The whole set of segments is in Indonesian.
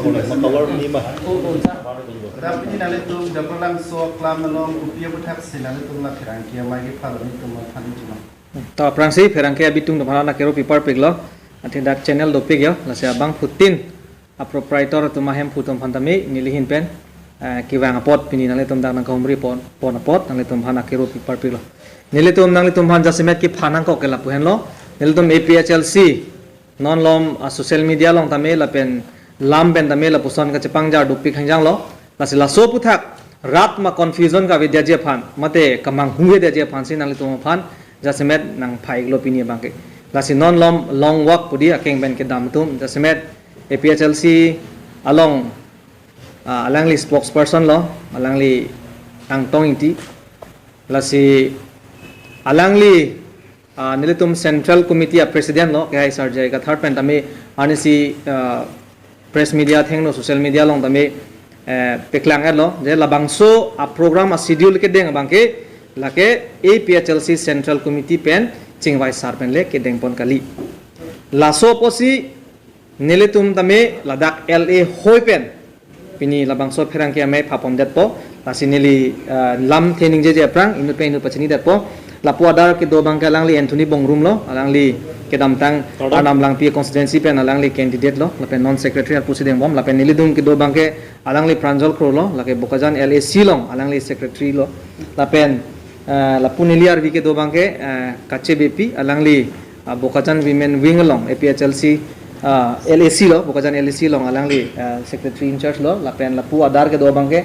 cover ni mah tapi ini nanti tuh dapat langsung kelam melong upia bertak sih nanti tuh nak kerangkia magi kalau ini tuh mau paling cuma ta prangsi ferangke abitung do mana kero pipar piglo ati dak channel do pig yo la se abang putin a proprietor to mahem putom phantami nilihin pen kiwang pot pini nale tom dak nang komri pon pot nale tom hana kero pipar piglo nile tom nang le tom han jasimet ki phanang ko kela puhen lo nile tom APHLC non lom social media long tame la pen lam pen tame la puson ka chepang jar do pig hangjang lo la se la so puthak rat ma confusion ka vidya je phan mate kamang hunge de je phan sin nale tom phan jasimet nang phai glo pini bangke lasi non lom long walk pudi akeng ben ke dam tum jasimet APHLC along alangli spokesperson lo alangli ang tong inti lasi alangli nilitum central committee a president lo kai sarjai ka third pen tami anisi press media theng no social media long tami peklang lo je labangso a program a schedule ke deng bangke lake APHLC Central Committee pen chingwai sar pen le ke dengpon kali laso posi nilitum tame ladak LA hoi pen pini labangso pherang ke ame phapom det po lasi nili lam thening je je prang inu pe inu pachini det po lapu adar ke do bangka langli Anthony Bongrum lo alangli ke dam tang anam lang pi constituency pen alangli candidate lo lapen non secretary pusi deng bom lapen nilidum ke do bangke alangli Pranjal Kro lo lake Bokajan LAC long alangli secretary lo lapen la puniliar wike do bangke kache BP alangli Bokajan women wing long APHLC LAC lo Bokajan LAC long alangli secretary in charge lo lapen la pu adar ke do bangke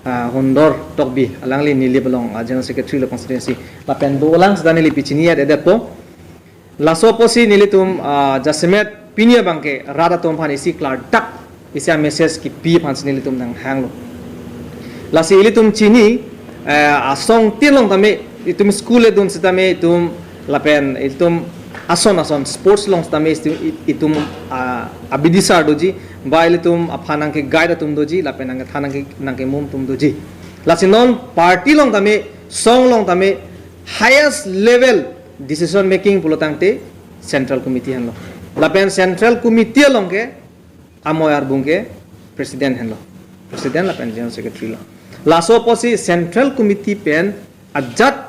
hondor tokbi alangli nili belong general secretary lo constituency lapen do lang sedani li pichini ya dedat po laso posi nilitum jasimet pinia bangke rada tom phan isi klar dak isi message ki pi phan nilitum nang hang lo lasi ilitum chini asong tilong tame itum school e dun sitame itum lapen itum ason sports long tame itum abidisar doji bailitum aphanang ke guide tum doji lapen ang thanang ke nang ke mum tum doji lasinon party long tame song long tame highest level decision making pulotangte central committee hanlo lapen central committee long ke amoyar bungke president hanlo president lapen general secretary lo laso posi central committee pen ajat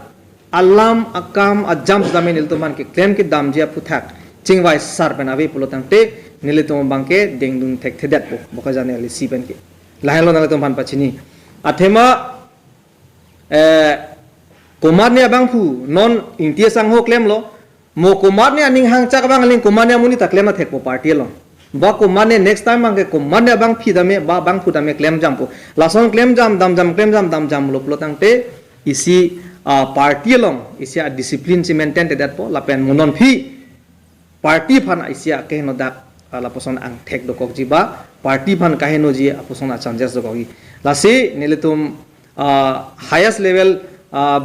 alam akam ajam zamin iltuman ke claim ke damjia puthak chingwai sar pen ave pulotangte nilitum bangke dengdun thek thedat po bokajane ali si pen ke lahelo nalitum pan pachini athema komarnya bangpu non intia sang ho claim lo mo komarnya aning hang chak bang aling komarnya muni ta claim na thek po party lo ba komarnya next time bangke komarnya bang phi dame ba bang phu dame claim jam po lason claim jam dam jam lo plotangte isi party long isi discipline si maintain that po lapen monon phi party phan isi ke no dak la poson ang thek do kok jiba party phan kaheno ji aposon changes do kogi lasi nilitum highest level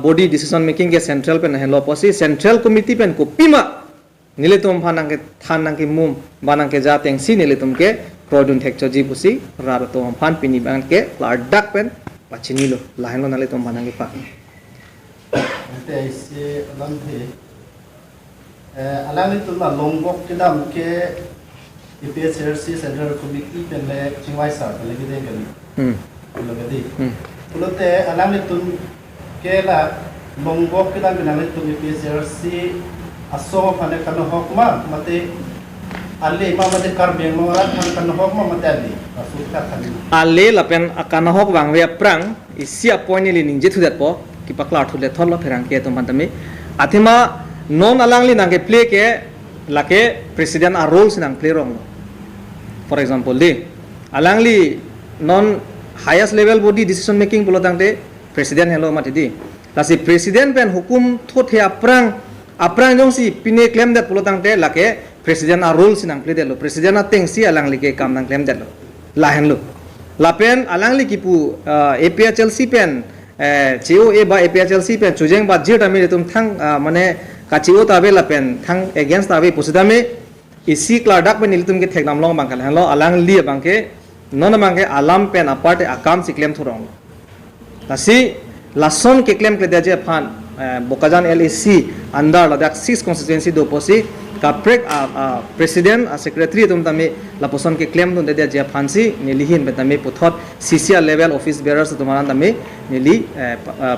body decision making ke central pen hello posi central committee pen ko pima nilitum phanang ke thanang ke mum banang ke ja tengsi nilitum ke produn thek choji pusi rar to phan pini bang ke dak pen pachini lo laheno nalitum phanang ke pa nanti isi alam he alam itu lah longbok ke dam ke APHLC Central Committee pen le chingwai sar pen le gede kali lo gede ulote alam itu ke la longbok ke dam pen le tu APHLC aso phane kan hokma mate alle ma mate karbeng morat phan kan hokma mate asu ka thani alle lapen akana hok wang we prang isi appoint li ning je thudat po ki pakla thule tholo pherang ke tum pantame athima non alangli nang ke play ke lake president a role sinang play wrong for example de alangli non highest level body decision making bulotangte president hello matidi lasi president pen hukum thothe aprang jong si pine claim that bulotangte lake president a role sinang play de lo president a teng si alangli ke kam nang claim that lo lahen lo lapen alangli kipu APHLC pen COA ba APHLC pen chujeng ba jir tami tum thang mane ka COA tabe la pen thang against tabe pusidame isi kladak pen nilitum ke theknam long bangkal halo alang li bangke non bangke alam pen aparte akam si claim thurong lasi lason ke claim ke daje phan Bokajan LAC under la dak 6 constituency do posi kaprek president secretary tum tami la poson ke claim dun de je phansi nilihin betami puthot CCR level office bearers tumaran tami nili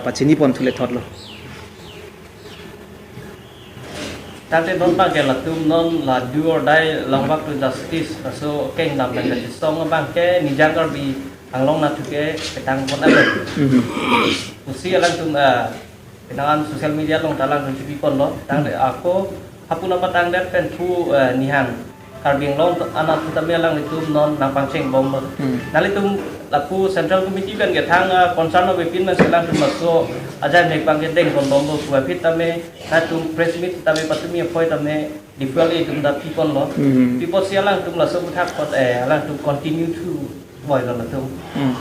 pachini pon thule thotlo Tante non pakai latum non la do or die long back to justice so keng nam ben the song bang ke ni jangar bi ang long na tuke petang pon ada usi alang tum penangan sosial media long talang TV pon lo tang aku hapuna patang dat pen thu nihan karbing long anak tutami alang litum non nang pangcheng bom nalitum lapu central committee ben ke thang concern of opinion selang tum so aja nek bang ke deng kon bom ko fit tame tum press meet tame patumi apoi tame dipel tum da people lo people sialang tum la so thak pot alang tum continue to boy lo tum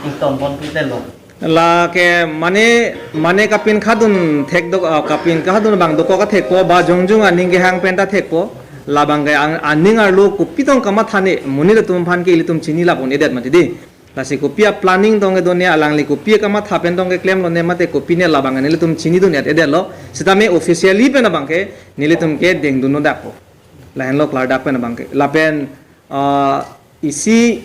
ington bon pitel lo la ke mane kapin khadun thek do kapin khadun bang do ko ka thek ko ba jongjung aning ge hang penta thek ko la bang ge aning ar lo ku pitong kama thane muni le tum phan ke li tum chini la bon edet mati di la se ko pia planning dong ge do ne alang li ko pia kama thapen dong ge claim lo ne mate ko pine la bang ne le tum chini do ne edet lo sita me officially pe na bang ke ni le tum ke deng du no da ko la hen lo klar da pe na bang ke la pen isi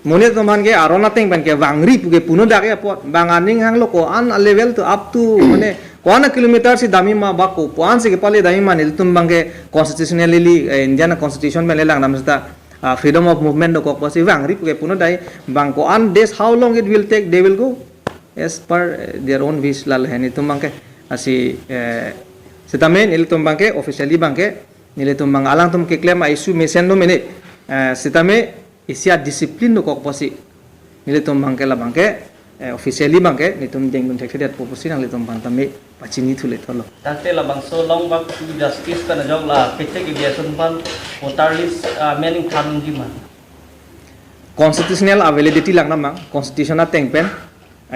mone to man ke arona teng ban ke wangri puge puno da ke pot banganing hang lo ko an level to up to mane kona kilometer si dami ma ba ko puan se ke pale dami ma nil tum bange constitutionally Indian constitution me lelang nam sta freedom of movement do ko si wangri puge puno dai bang ko an this how long it will take they will go as per their own wish lal hani tum bang ke asi sitamen nil tum bang ke officially bang ke nil tum bang alang tum ke claim isu mesen no mene sitame isia disiplin no kok posi nile tum bangke la bangke officially bangke ni tum deng dun thek det posi nang le tum bantame pachini thule tholo Tante la bang so long back to justice kana jog la pete ki dia sun pan voter list meaning thanung ji man constitutional validity lang namang constitutional teng pen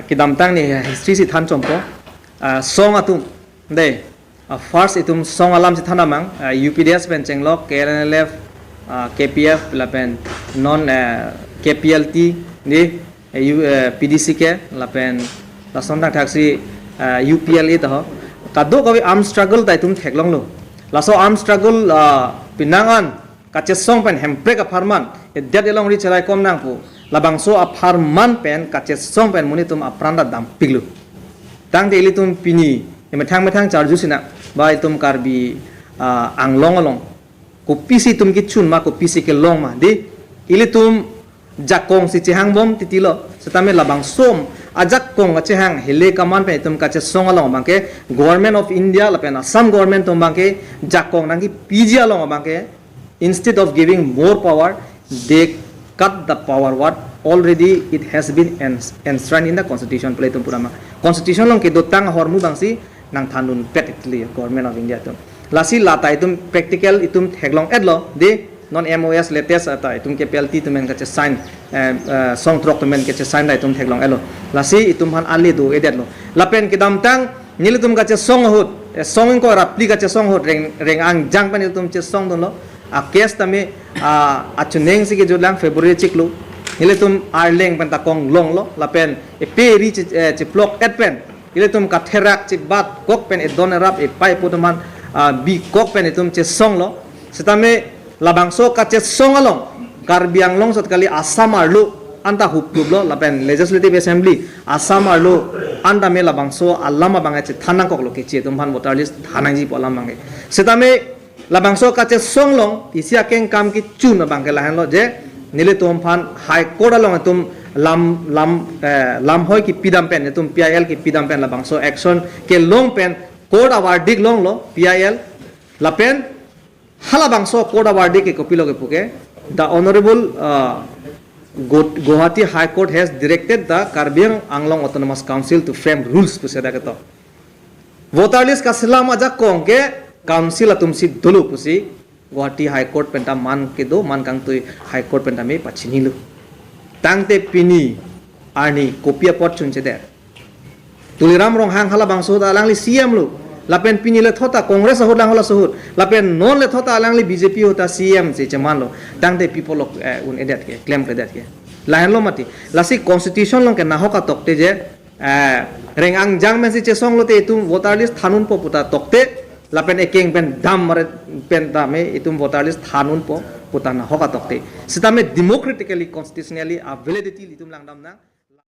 kidam tang ni history si than chompo song atum de first itum song alam si thanamang UPDS pen chenglok KNLF KPF lapen non KPLT ni PDC ke lapen lason tak taksi UPL itu kado kawi arm struggle tai tum theklong lo laso arm struggle pinangan kache song pen hempre ka farman det elong ri chelai kom nang pu labang so a farman pen kache song pen muni tum apranda dam piglu tang de ili tum pini methang charju sina bai tum karbi anglong along ko pisi tum ki chun ma ko pisi ke long ma di ili tum jakong si chehang bom titilo setame labang som ajak kong chehang hele kaman pe tum ka che song along bangke government of India lapen Assam government tum bangke jakong nangi piji along bangke instead of giving more power they cut the power what already it has been enshrined in the constitution play tum purama constitution long ke dotang hormu bangsi nang thanun practically government of India tum lasi lata itum practical itum theglong edlo de non MOS latest ata itum ke PLT tumen ka sign song trok tumen ke sign da itum theglong elo lasi itum han ali do edetlo lapen kidam tang nilitum ka song hot song ko rapli ka song hot reng ang jang pan itum song don lo a case tame a chuneng si ke jolang February chiklu nilitum arleng pan ta kong long lo lapen e peri chiplok etpen nilitum ka therak chikbat kok pen e donerap e pai putuman bi kok pen itum song lo setame labangso ka song along karbiang long sot kali Assam arlo anta huplub lo lapen legislative assembly Assam arlo anta me labangso alama bangai thanang kok lo ke tum han voter list thanang ji polam bangai setame labangso ka song long isia keng kam ki chun bangke lahan lo je nile tum phan high court along tum lam hoi ki pidam pen tum PIL ki pidam pen labangso action ke long pen court award dik long lo PIL lapen halabangso court award dik ke kopilo ke puke the honorable Guwahati High Court has directed the Karbiang Anglong Autonomous Council to frame rules to seda keto voter list ka selam aja kong ke council atum si dulu pusi Guwahati High Court penta man ke do man kang tu High Court penta me pachini lu tangte pini ani kopia pot chun cheder tuliram rong hang halabangso da langli CM lu lapen pini le thota congress hot lang hola sohut lapen non le thota langli BJP hota CM se chaman lo tangte people of un edet ke claim ke det ke lahan lo mati lasi constitution long ke na hoka tokte je reng ang jang men si chesong lo te itum voter list thanun po puta tokte lapen ekeng pen dam mare pen dame itum voter list thanun po puta na hoka tokte sitame democratically constitutionally a validity itum lang dam na